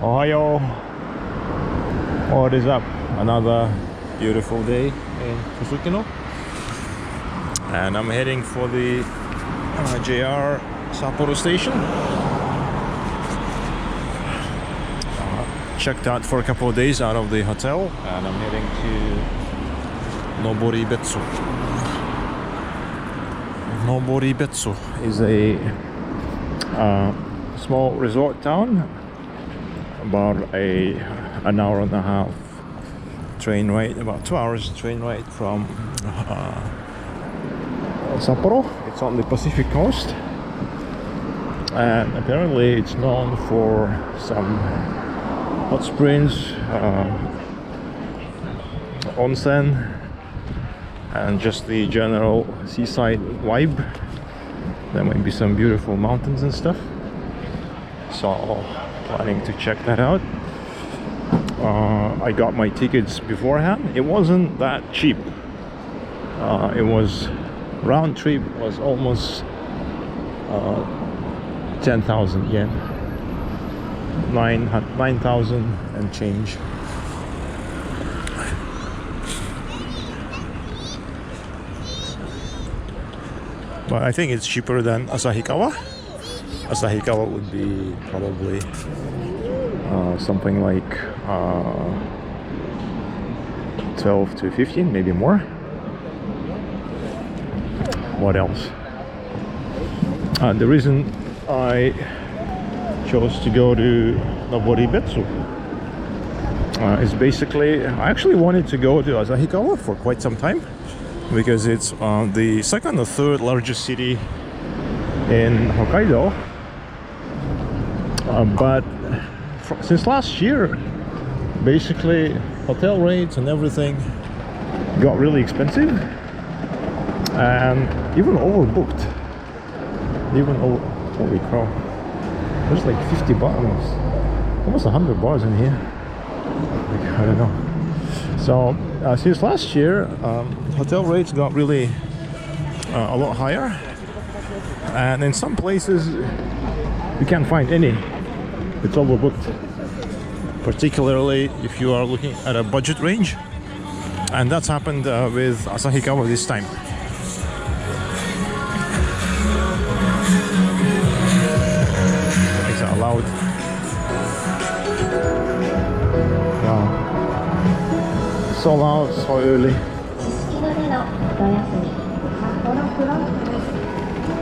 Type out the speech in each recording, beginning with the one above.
Ohio. What is up? Another beautiful day in Tsukino. And I'm heading for the JR Sapporo Station. Checked out for a couple of days out of the hotel, and I'm heading to Noboribetsu. Noboribetsu is a small resort town, about an hour and a half train ride, about 2 hours train ride from Sapporo. It's on the Pacific coast, and apparently it's known for some hot springs, onsen, and just the general seaside vibe. There might be some beautiful mountains and stuff, so planning to check that out. I got my tickets beforehand. It wasn't that cheap. It was round trip was almost 10,000 yen, 9,000 and change. But I think it's cheaper than Asahikawa. Asahikawa would be probably something like 12 to 15, maybe more. What else? The reason I chose to go to Noboribetsu is basically, I actually wanted to go to Asahikawa for quite some time, because it's the second or third largest city in Hokkaido. But since last year, basically hotel rates and everything got really expensive and even overbooked. Holy cow, there's like 50 bars, almost 100 bars in here. Like, I don't know. So since last year, hotel rates got really a lot higher, and in some places you can't find any. It's overbooked, particularly if you are looking at a budget range, and that's happened with Asahikawa this time. Is that loud? Wow, so loud, so early.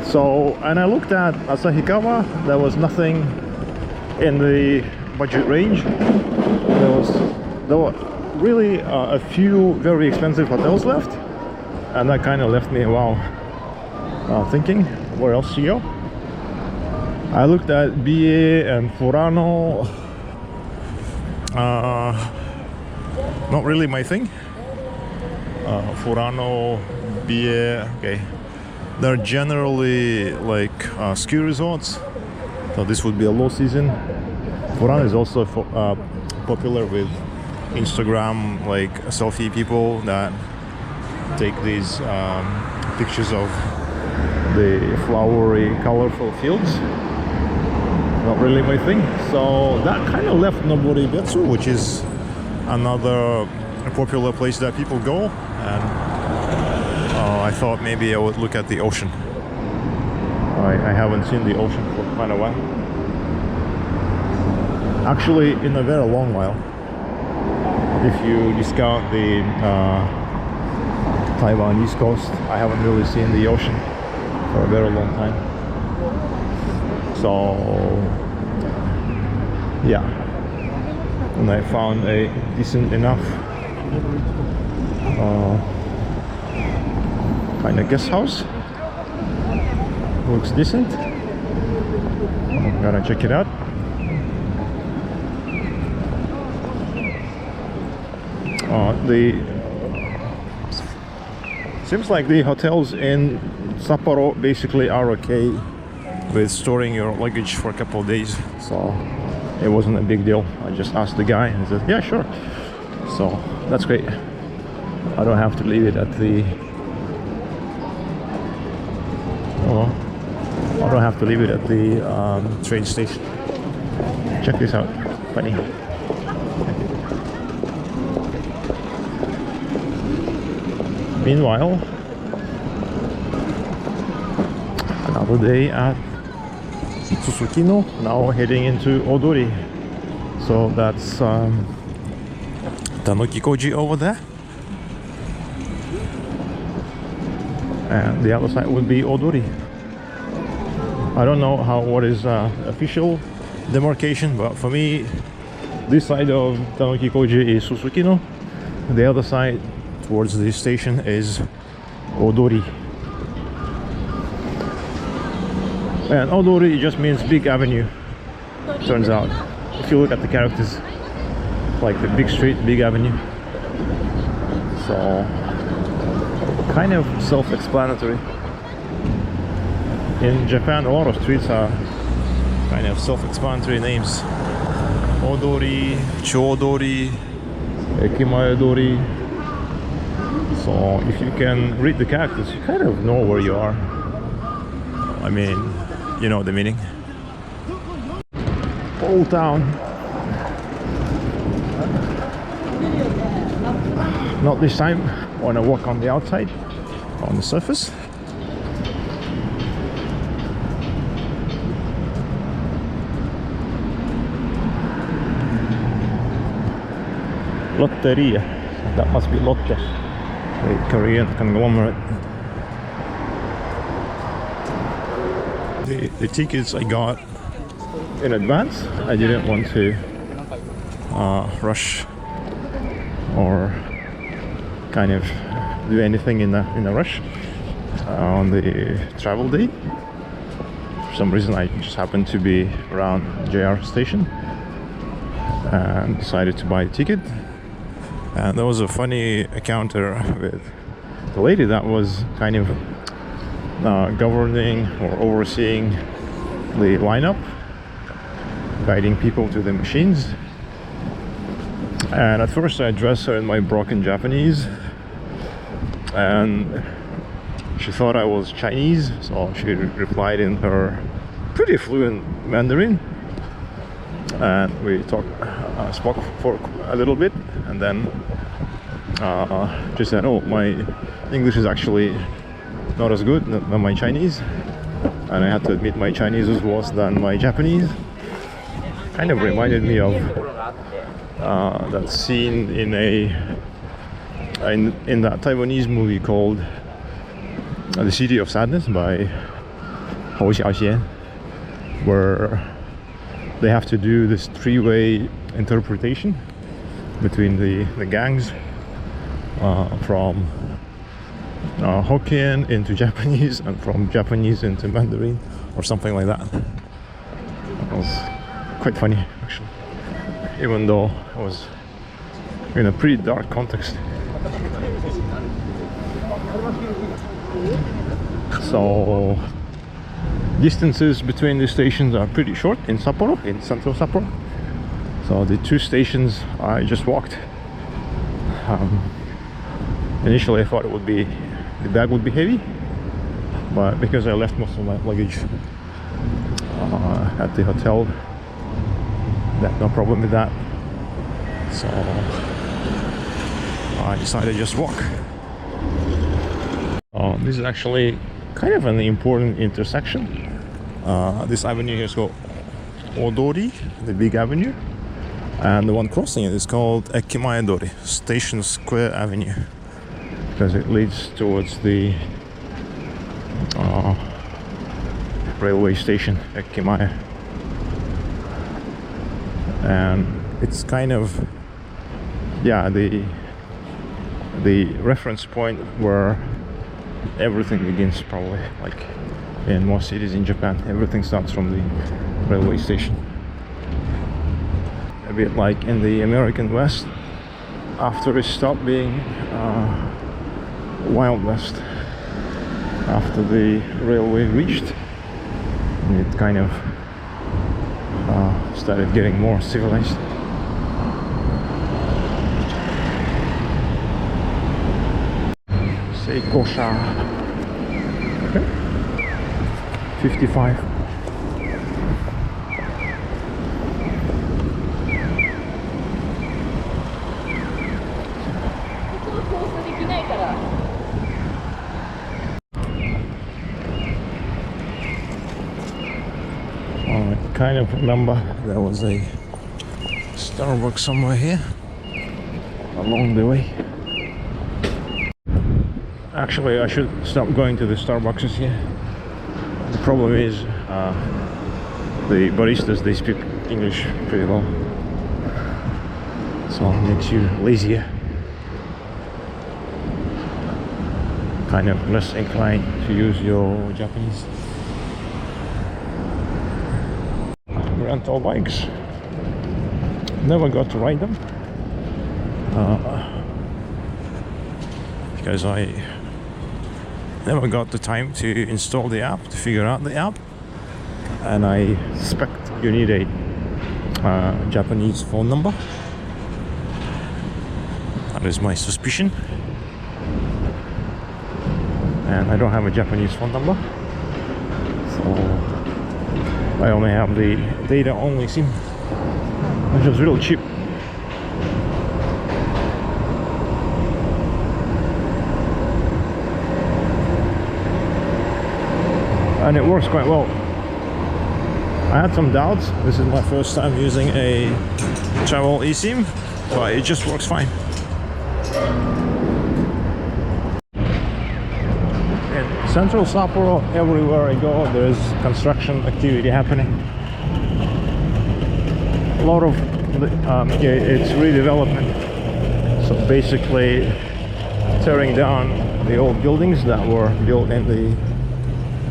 So, and I looked at Asahikawa, there was nothing in the budget range. There were really a few very expensive hotels left, and that kind of left me thinking where else to go. I looked at Bie and Furano. Not really my thing. Furano, Bie, okay, they're generally like ski resorts, so this would be a low season. Furano is also popular with Instagram, like selfie people that take these pictures of the flowery, colorful fields. Not really my thing. So that kind of left Noboribetsu, which is another popular place that people go, and I thought maybe I would look at the ocean. I haven't seen the ocean for quite a while. Actually, in a very long while. If you discount the Taiwanese coast, I haven't really seen the ocean for a very long time. So, yeah. And I found a decent enough kind of guest house. Looks decent. I'm gonna check it out. Seems like the hotels in Sapporo basically are okay with storing your luggage for a couple of days, so it wasn't a big deal. I just asked the guy and he said, yeah, sure. So that's great. I don't have to leave it at the train station. Check this out. Funny. Meanwhile, another day at Susukino, now heading into Odori. So that's Tanokikoji over there. And the other side would be Odori. I don't know what is official demarcation, but for me, this side of Tanokikoji is Susukino. The other side towards the station is Odori. And Odori just means big avenue, turns out. If you look at the characters, like the big street, big avenue. So, kind of self-explanatory. In Japan, a lot of streets are kind of self-explanatory names. Odori, Chodori, Ekimae-dori. So if you can read the characters, you kind of know where you are. I mean, you know the meaning. Old town. Not this time. I want to walk on the outside, on the surface. Lotteria. That must be Lotte, the Korean conglomerate. The tickets I got in advance. I didn't want to rush or kind of do anything in a rush on the travel day. For some reason, I just happened to be around JR station and decided to buy a ticket. And there was a funny encounter with the lady that was kind of governing or overseeing the lineup, guiding people to the machines. And at first I addressed her in my broken Japanese, and she thought I was Chinese, so she replied in her pretty fluent Mandarin, and we spoke for a little bit, and then she said, "Oh, my English is actually not as good than my Chinese," and I had to admit my Chinese was worse than my Japanese. Kind of reminded me of that scene in that Taiwanese movie called The City of Sadness by Hou Xiaoxian, where they have to do this three-way interpretation between the gangs from Hokkien into Japanese and from Japanese into Mandarin or something like that. It was quite funny, actually, even though it was in a pretty dark context. So distances between the stations are pretty short in Sapporo, in central Sapporo. So the two stations I just walked. Initially I thought the bag would be heavy, but because I left most of my luggage at the hotel, no problem with that. So I decided to just walk. This is actually kind of an important intersection. This avenue here is called Odori, the big avenue, and the one crossing it is called Ekimae-dori, Station Square Avenue, because it leads towards the railway station, Ekimae. And it's kind of, yeah, the reference point where everything begins, probably, like in most cities in Japan. Everything starts from the railway station. A bit like in the American West, after it stopped being Wild West, after the railway reached, it kind of started getting more civilized. Seikosha. Okay. 55. kind of remember there was a Starbucks somewhere here along the way. Actually, I should stop going to the Starbucks here. The problem is the baristas, they speak English pretty well, so it makes you lazier, kind of less inclined to use your Japanese. Rental bikes, never got to ride them because I never got the time to install the app, to figure out the app, and I suspect you need a Japanese phone number. That is my suspicion, and I don't have a Japanese phone number, so I only have the data only SIM, which was real cheap. And it works quite well. I had some doubts. This is my first time using a travel eSIM, but it just works fine. In central Sapporo, everywhere I go, there's construction activity happening. A lot of it's redevelopment. So basically tearing down the old buildings that were built in the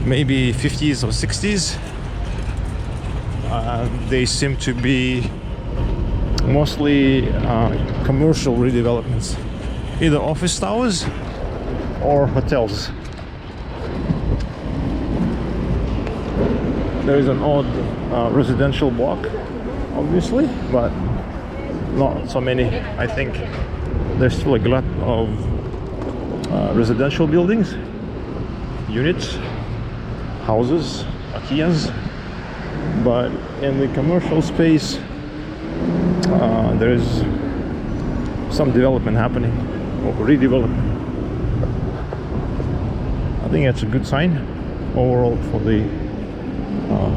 maybe 50s or 60s. They seem to be mostly commercial redevelopments, either office towers or hotels. There is an odd residential block, obviously, but not so many. I think there's still a glut of residential buildings, units, houses, akiyas, but in the commercial space there is some development happening, or redevelopment. I think that's a good sign overall for the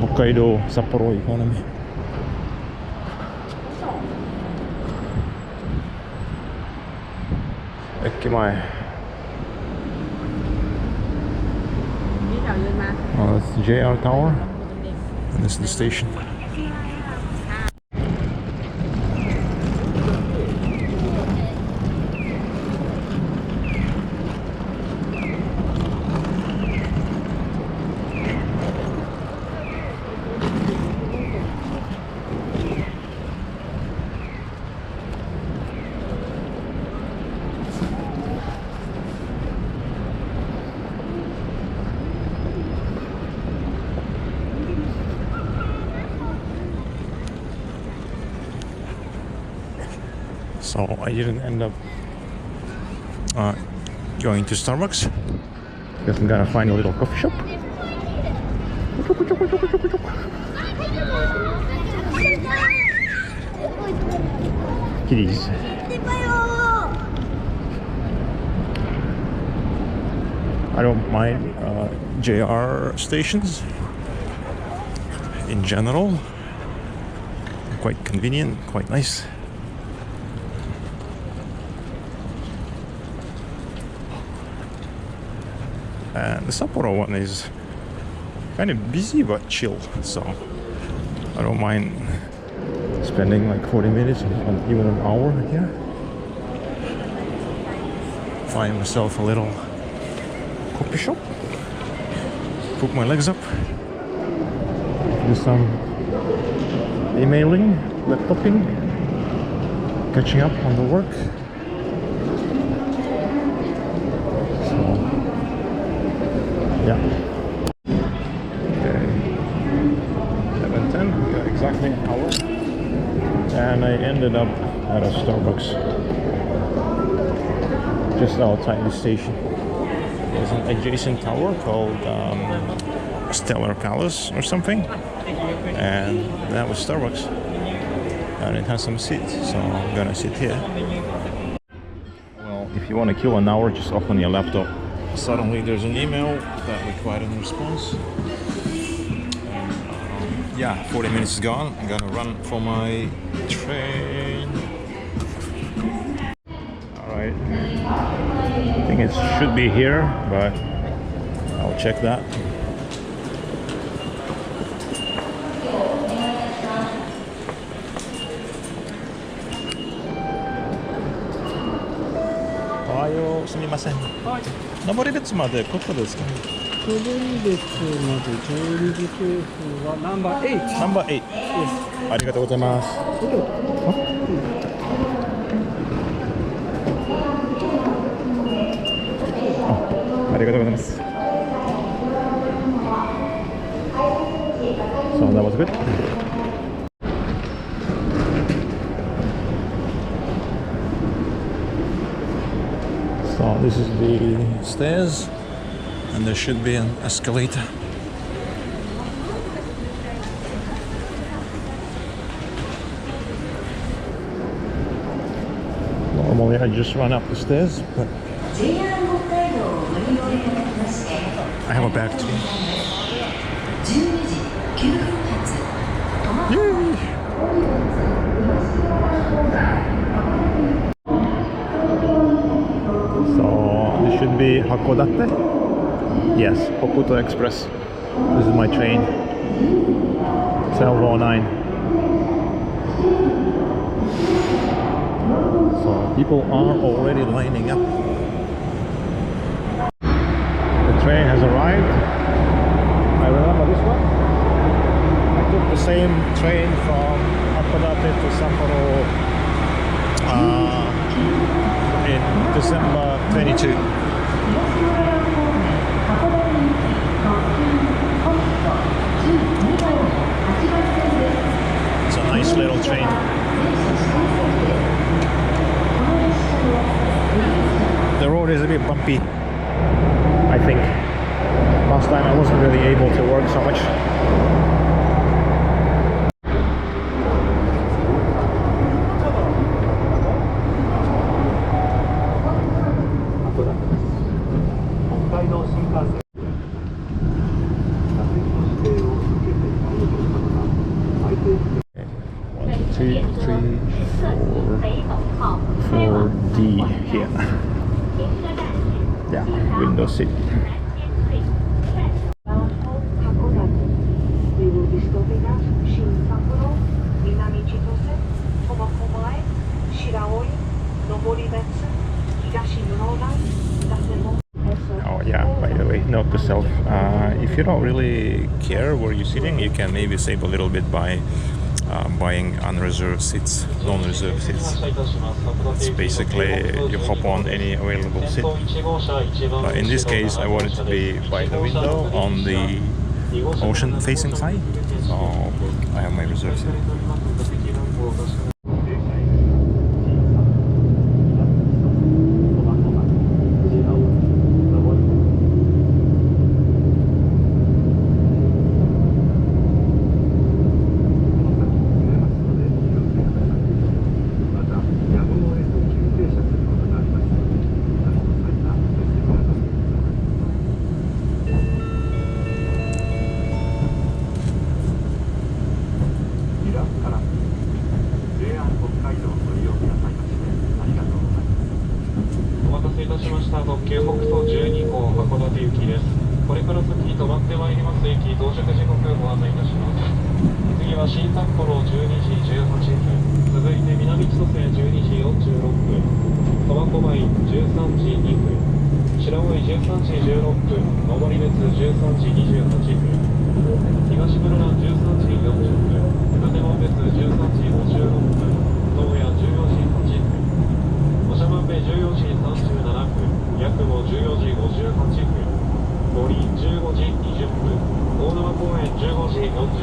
Hokkaido, Sapporo economy. Ekimae. Oh, that's the JR tower, and this is the station. So I didn't end up going to Starbucks because I'm gonna find a little coffee shop. Kitties. I don't mind JR stations in general. Quite convenient, quite nice. And the Sapporo one is kind of busy but chill, so I don't mind spending like 40 minutes or even an hour here. Find myself a little coffee shop, put my legs up, do some emailing, laptoping, catching up on the work. Yeah. Okay. 7:10. Yeah, exactly an hour. And I ended up at a Starbucks just outside the station. There's an adjacent tower called Stellar Palace or something, and that was Starbucks. And it has some seats, so I'm gonna sit here. Well, if you want to kill an hour, just open your laptop. Suddenly there's an email that required a response. yeah, 40 minutes is gone. I'm gonna run for my train. Alright. I think it should be here, but I'll check that. Ohayo, sumimasen. Noboribetsu までここですか? 登別まで上陸はナンバー8。ナンバー8。ありがとうございます。ありがとうございます。So that was good. So this is the stairs, and there should be an escalator. Normally I just run up the stairs, but I have a bag too. Yay! So this should be Hakodate? Yes, Hokuto Express. This is my train. 1209. So people are already lining up. The train has arrived. I remember this one. I took the same train from Hakodate to Sapporo in December 22. It's a nice little train. The road is a bit bumpy, I think. Last time I wasn't really able to work so much. For D here. Yeah, window seat. We will be stopping at Sapporo, Minami Chitose, Tomakomae, Shiraoi, Noboribetsu, Higashi Muroran, Dasemo. Oh yeah, by the way, note to self, if you don't really care where you're sitting, you can maybe save a little bit by buying unreserved seats, non-reserved seats. It's basically you hop on any available seat. But in this case, I wanted to be by the window on the ocean-facing side, so I have my reserved seat.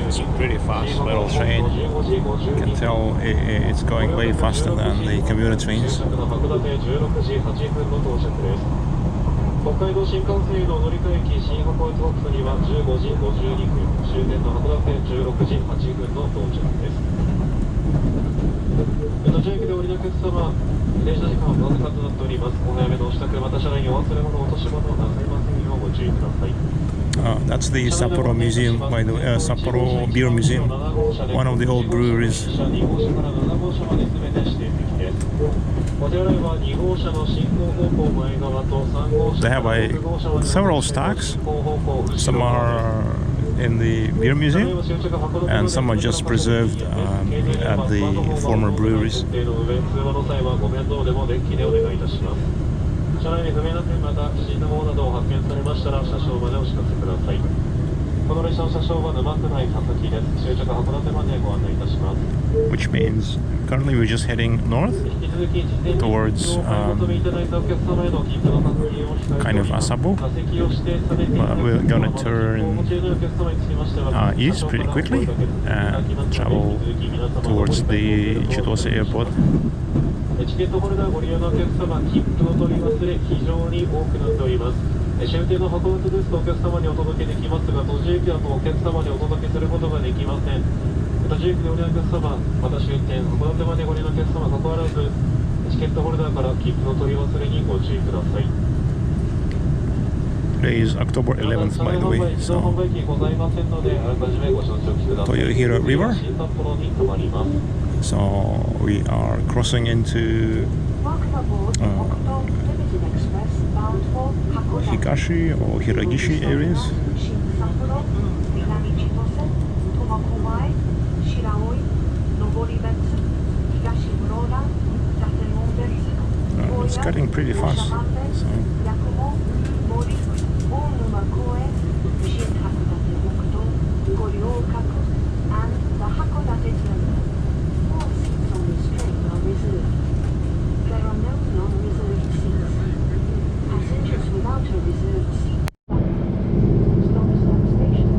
It's a pretty fast little train. You can tell it's going way faster than the commuter trains. 北海道新幹線への乗り換え駅新函館北斗には15時52分、終点の函館16時8分の到着です。途中駅で降りのお客様、電車時間はわずかとなっております。お早めのお支度、また車内にお忘れ物、落とし物なさいませんようご注意ください。That's the Sapporo Museum, by the way, Sapporo Beer Museum, one of the old breweries. They have several stocks. Some are in the beer museum, and some are just preserved at the former breweries. 車内に不明な点また不審なものなどを発見されましたら車掌までお知らせください。この列車の車掌は沼区内佐々木です。終着函館までご案内いたします。Which means currently we're just heading north towards kind of Asabo, but we're gonna turn east pretty quickly and travel towards the Chitose airport. チケットホルダーご利用のお客様、切符を取り忘れ非常に多くなっております。終点の函館ですとお客様にお届けできますが、途中駅だとお客様にお届けすることができません。途中駅でお利用のお客様、また終点函館までご利用のお客様かかわらず、チケットホルダーから切符の取り忘れにご注意ください。Today is October 11th, by the way, so Toyohira River. So we are crossing into Higashi or Hiragishi areas. It's getting pretty fast. So. There are no non-reserved seats. Passengers without a reserved seat. Stop station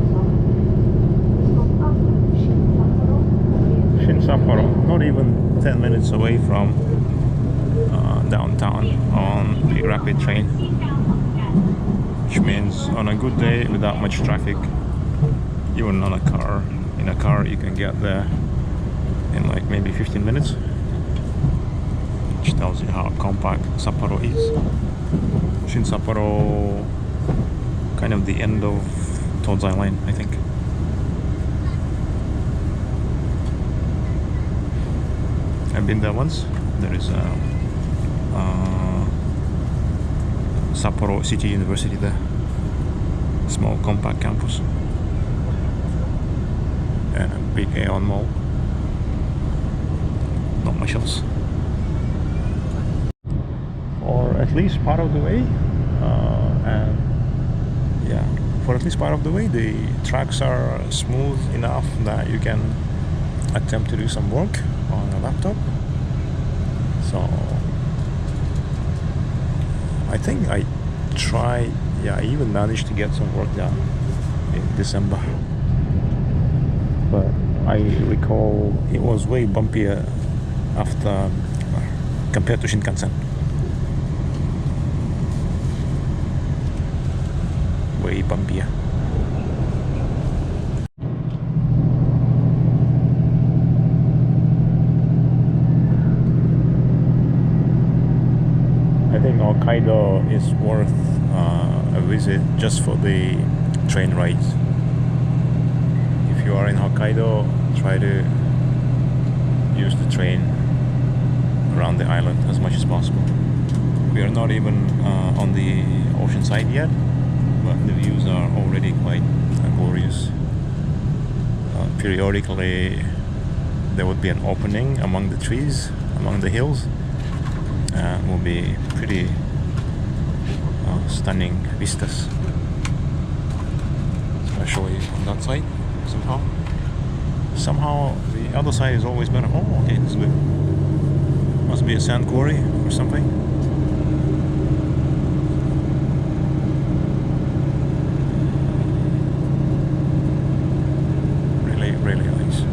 Shin Sapporo, not even 10 minutes away from downtown on the rapid train, which means on a good day without much traffic, even in a car you can get there in like maybe 15 minutes, which tells you how compact Sapporo is. Shin Sapporo, kind of the end of Tozai Line, I think. I've been there once. There is Sapporo City University there, small compact campus, and a big Aeon Mall. Not much else. For at least part of the way, for at least part of the way, the tracks are smooth enough that you can attempt to do some work on a laptop. So I think I even managed to get some work done in December. But I recall it was way bumpier after compared to Shinkansen. Way bumpier. I think Hokkaido is worth a visit just for the train rides. If you are in Hokkaido, try to use the train around the island as much as possible. We are not even on the ocean side yet, but the views are already quite glorious. Periodically there would be an opening among the trees, among the hills, and will be pretty stunning vistas, especially on that side. Somehow the other side is always better. Oh, okay, this is good. Must be a sand quarry or something. Really, really nice.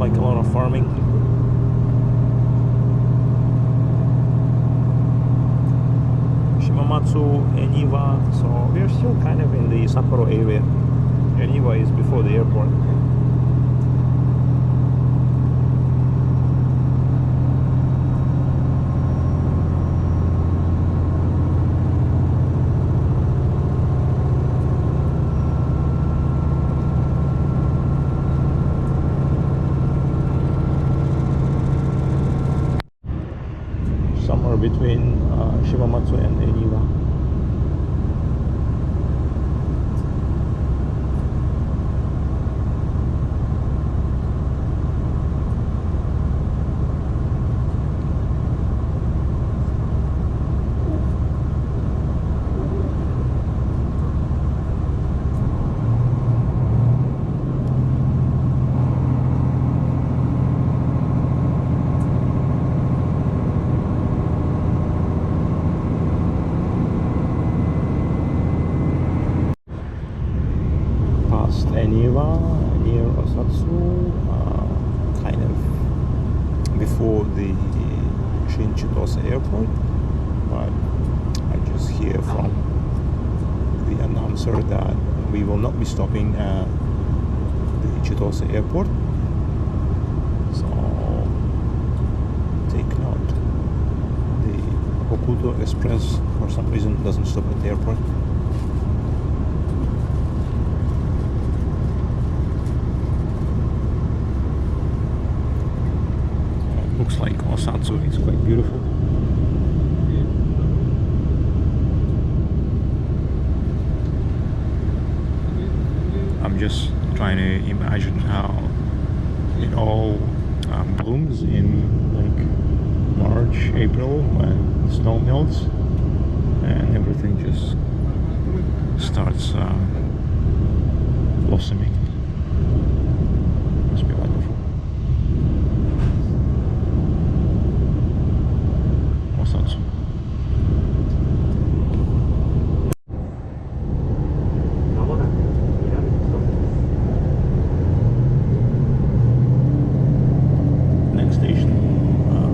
like a lot of farming. Shimamatsu, Eniwa. So we're still kind of in the Sapporo area. Eniwa is before the airport. Somewhere between Shimamatsu and Eniwa. Eniwa, near Osatsu, kind of before the Shinchitose airport, but I just hear from the announcer that we will not be stopping at the Chitose airport, so take note. The Hokuto Express for some reason doesn't stop at the airport. Looks like Osatsu is quite beautiful. I'm just trying to imagine how it all blooms in like March, April when the snow melts and everything just starts blossoming. Must be wonderful. Osatsu. Next station,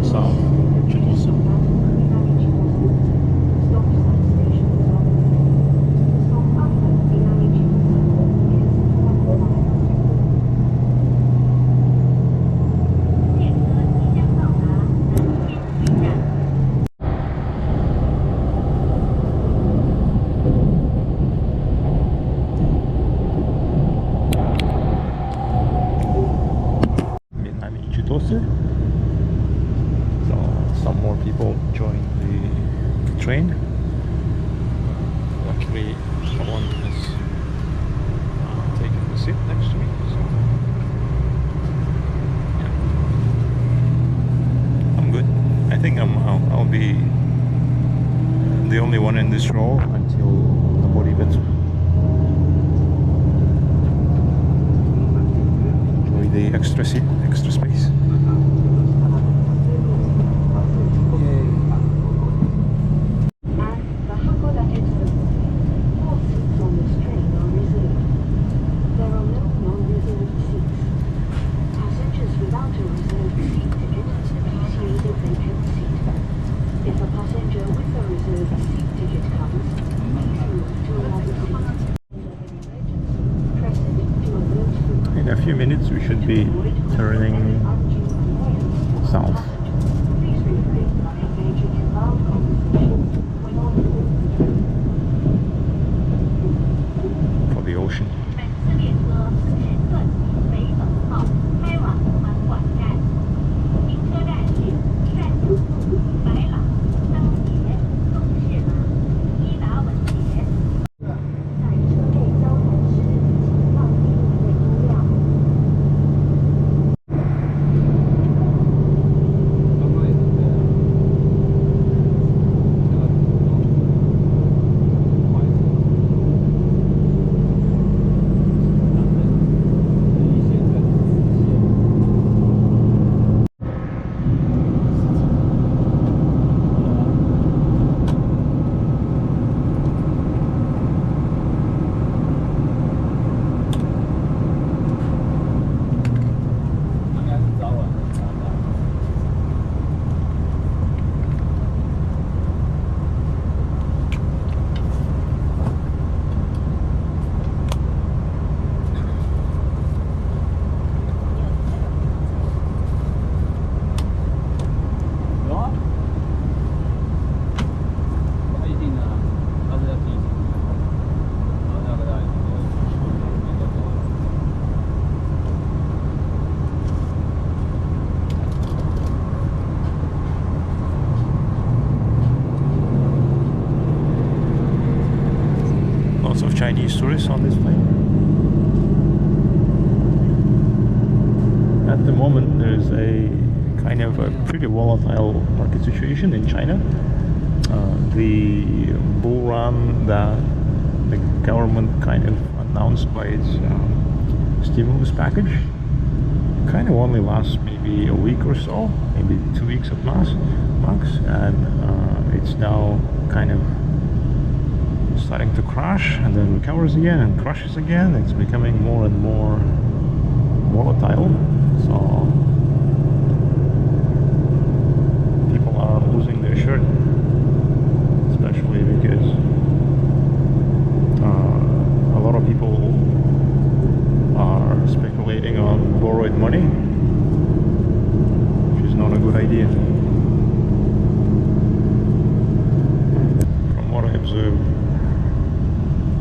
South Chitose. So some more people joined the train. Luckily, someone has taken the seat next to me. So yeah, I'm good. I think I'll be the only one in this row until Noboribetsu. Enjoy the extra seat, extra space. In a few minutes we should be turning south. For the ocean. at the moment there's a kind of a pretty volatile market situation in China. The bull run that the government kind of announced by its stimulus package kind of only lasts maybe a week or so, maybe 2 weeks at max, and it's now kind of starting to crash and then recovers again and crashes again. It's becoming more and more volatile, so people are losing their shirt, especially because a lot of people are speculating on borrowed money, which is not a good idea. From what I observed,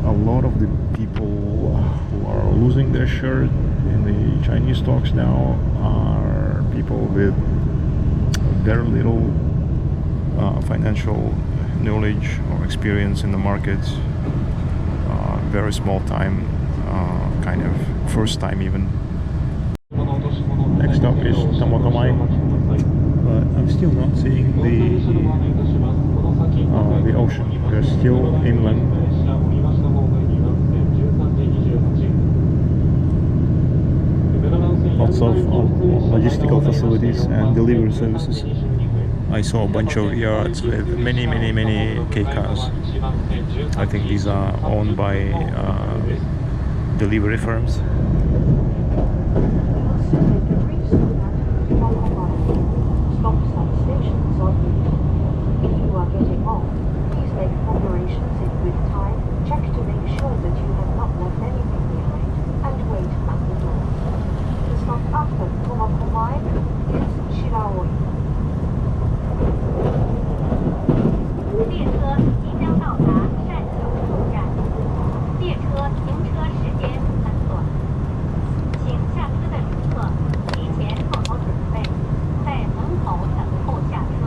a lot of the people who are losing their shirt in the Chinese stocks now are people with very little financial knowledge or experience in the markets, very small time, kind of first time even. Next up is Tomokomai, but I'm still not seeing the ocean. We're still inland. Lots of logistical facilities and delivery services. I saw a bunch of yards with many K cars. I think these are owned by delivery firms. Stop at stations on route. If you are getting off, please make preparations in good time, check to make sure that you have not left anything behind, and wait at the door. The stop after Tomokomai is Shiraoi. 列车即将到达善可口站，列车行车时间很短，请下车的旅客提前做好准备，在门口等候下车。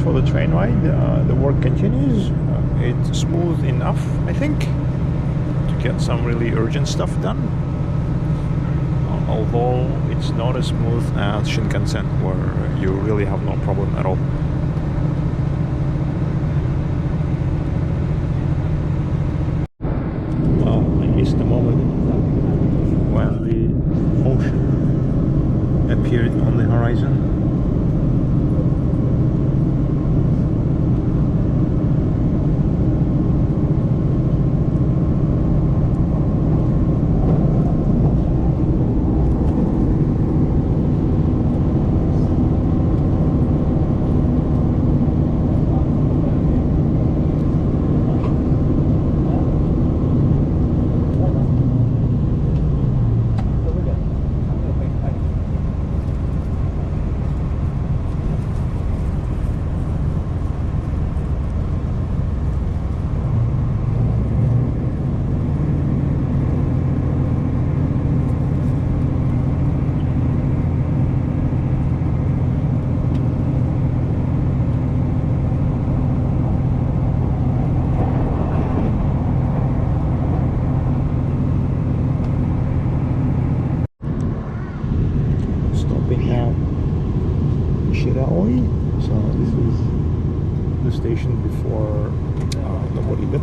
For the train ride, the work continues. It's smooth enough, I think, to get some really urgent stuff done. Although it's not as smooth as Shinkansen, where you really have no problem at all. Well, I missed the moment when the ocean appeared on the horizon.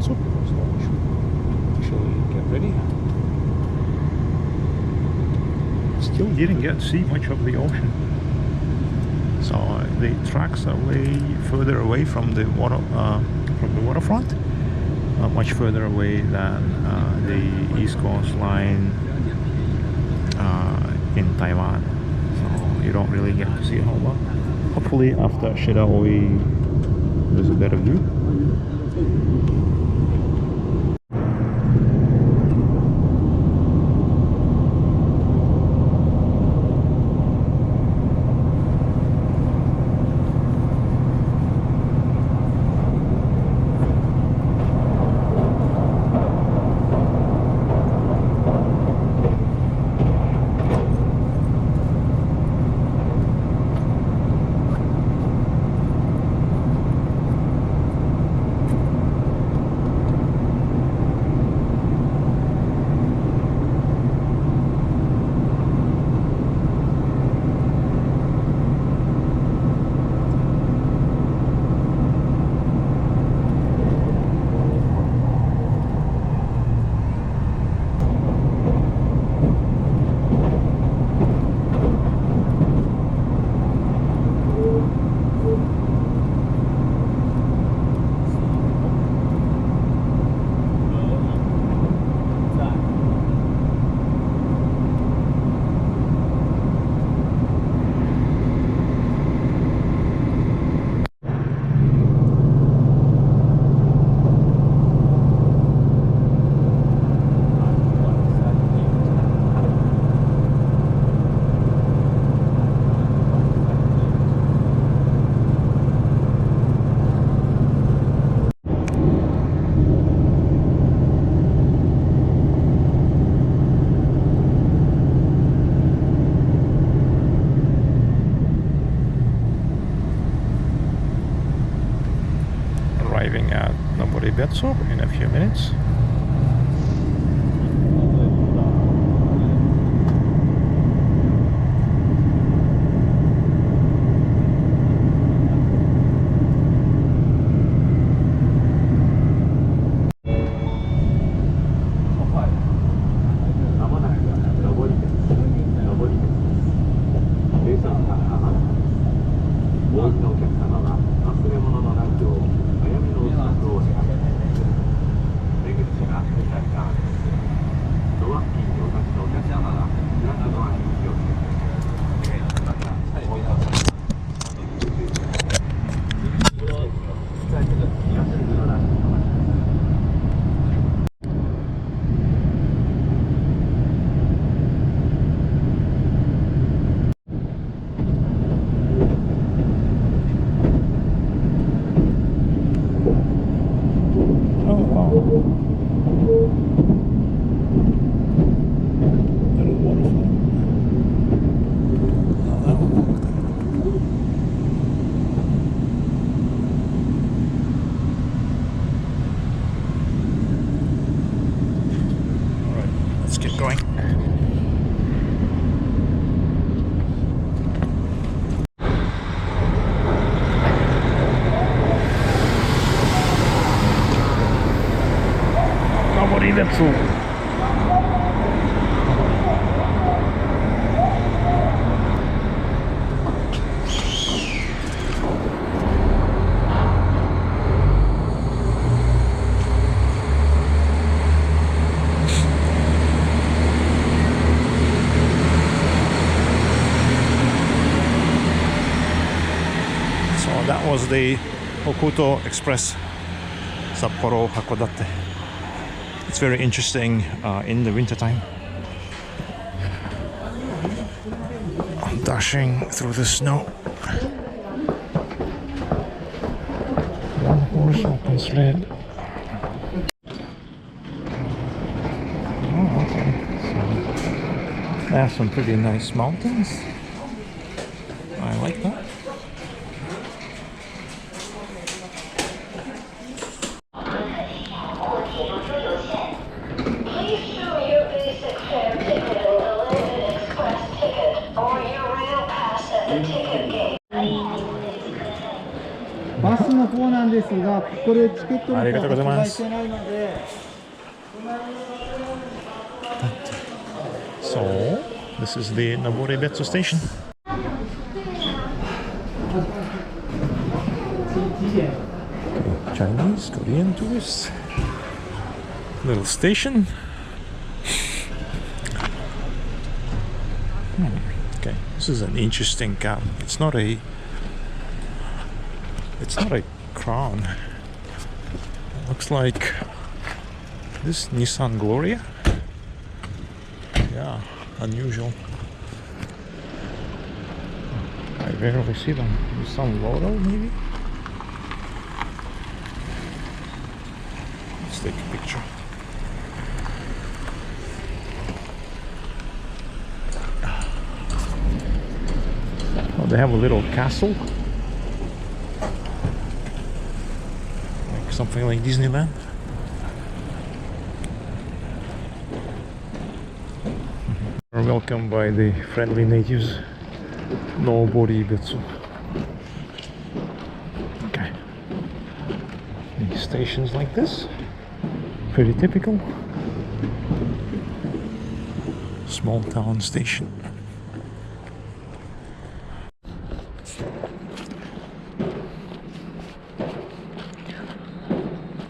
Noboribetsu. So we should actually get ready. Still didn't get to see much of the ocean. So the tracks are way further away from the waterfront, much further away than the East Coast line in Taiwan. So you don't really get to see a whole lot. Hopefully after Shidaoi there's a better view. Arriving at Noboribetsu in a few minutes. Noboribetsu. So that was the Hokuto Express, Sapporo Hakodate. It's very interesting in the wintertime. Dashing through the snow. One horse open sled. Oh, okay. So there are some pretty nice mountains. I like that. ますが、ここでチケットのありがとうございます発売してないので。So, this is the Noboribetsu station. Okay, Chinese, Korean tourists. Little station. Okay, this is an interesting cab. It's not a Crown. It looks like this Nissan Gloria. Yeah, unusual. I rarely see them. Nissan Loro, maybe? Let's take a picture. Oh, they have a little castle. Like something like Disneyland. We're welcomed by the friendly natives. Noboribetsu. Okay. The stations like this. Pretty typical. Small town station.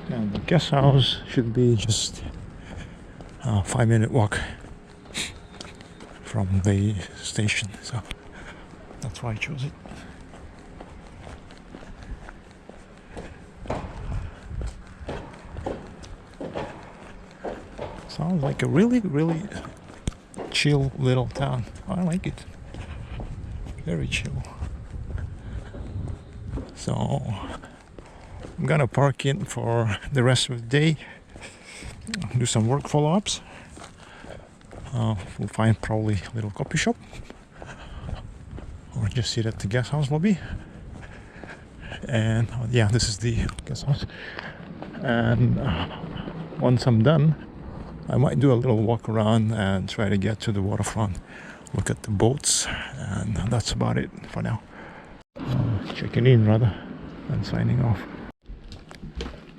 And the guest house should be just a 5-minute walk from the station, so that's why I chose it. Sounds like a really chill little town. I like it. Very chill. So I'm gonna park in for the rest of the day, do some work follow-ups. We'll find probably a little coffee shop or just sit at the guest house lobby. And yeah, this is the guest house. And once I'm done, I might do a little walk around and try to get to the waterfront, look at the boats, and that's about it for now. Checking in rather than signing off.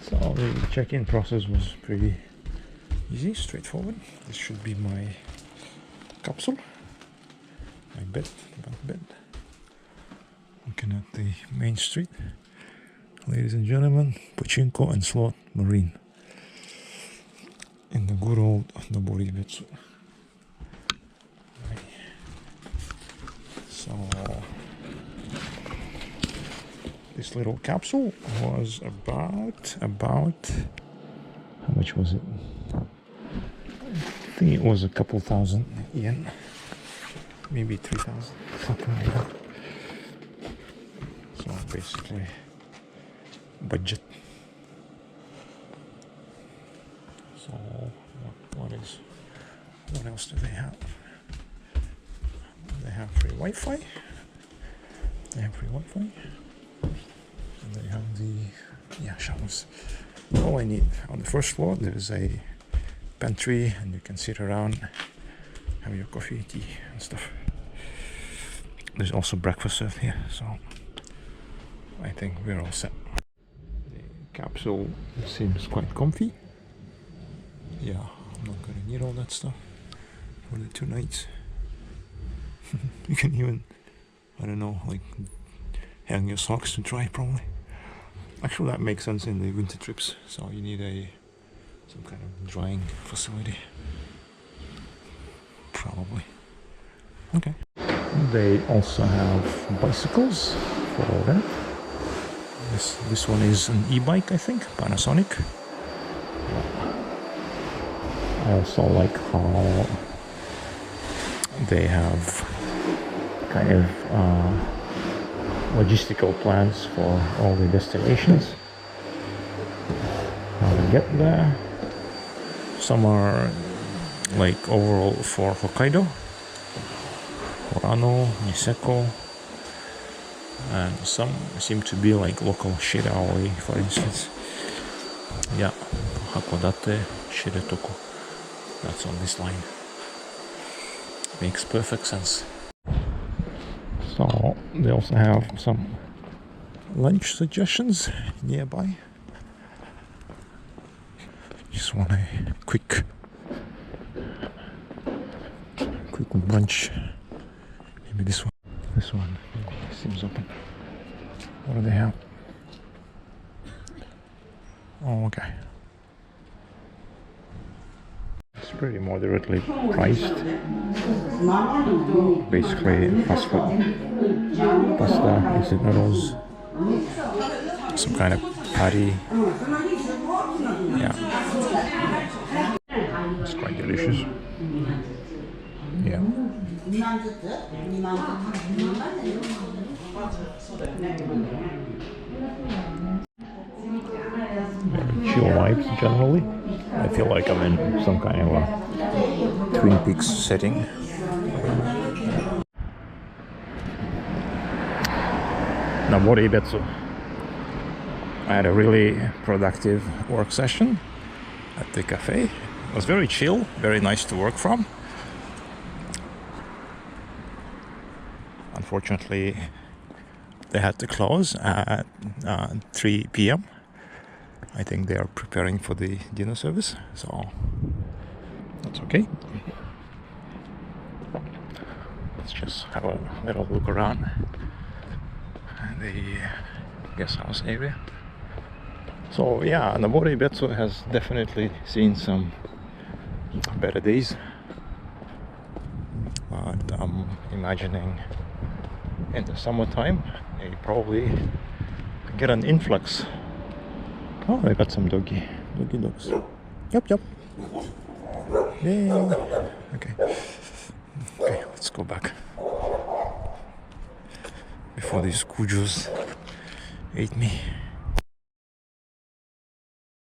So the check-in process was pretty easy, straightforward. This should be my capsule, my bed, bunk bed. Looking at the main street. Ladies and gentlemen, Pachinko and Slot Marine in the good old Noboribetsu. Right. So this little capsule was about how much was it? I think it was a couple thousand yen, maybe 3,000, something like that. So basically budget. So what else do they have? They have free Wi-Fi. And they have the showers. All I need. On the first floor there is a pantry and you can sit around, have your coffee, tea and stuff. There's also breakfast served here, so I think we're all set. The capsule seems quite comfy. Yeah, I'm not gonna need all that stuff for the 2 nights. You can even, I don't know, like hang your socks to dry probably. Actually that makes sense in the winter trips, so you need some kind of drying facility. Probably. Okay. They also have bicycles for rent. This one is an e-bike, I think, Panasonic. I also like how they have kind of logistical plans for all the destinations. How to get there. Some are like overall for Hokkaido, Horano, Niseko, and some seem to be like local Shiraoi, for instance. Yeah, Hakodate, Shiretoko. That's on this line. Makes perfect sense. So they also have some lunch suggestions nearby. Just want a quick brunch. Maybe this one. This one seems open. What do they have? Oh, okay. It's pretty moderately priced. Basically fast food. Pasta, instant noodles, some kind of patty. Yeah. It's quite delicious. Yeah. Chill vibes generally. I feel like I'm in some kind of a Twin Peaks setting. Noboribetsu. I had a really productive work session at the cafe. It was very chill, very nice to work from. Unfortunately, they had to close at 3 p.m. I think they are preparing for the dinner service, so that's okay. Let's just have a little look around the guest house area. So yeah, Noboribetsu has definitely seen some better days, but I'm imagining in the summertime they probably get an influx. Oh, I got some doggy dogs. Yup. Yay. Okay, let's go back before these cujos ate me.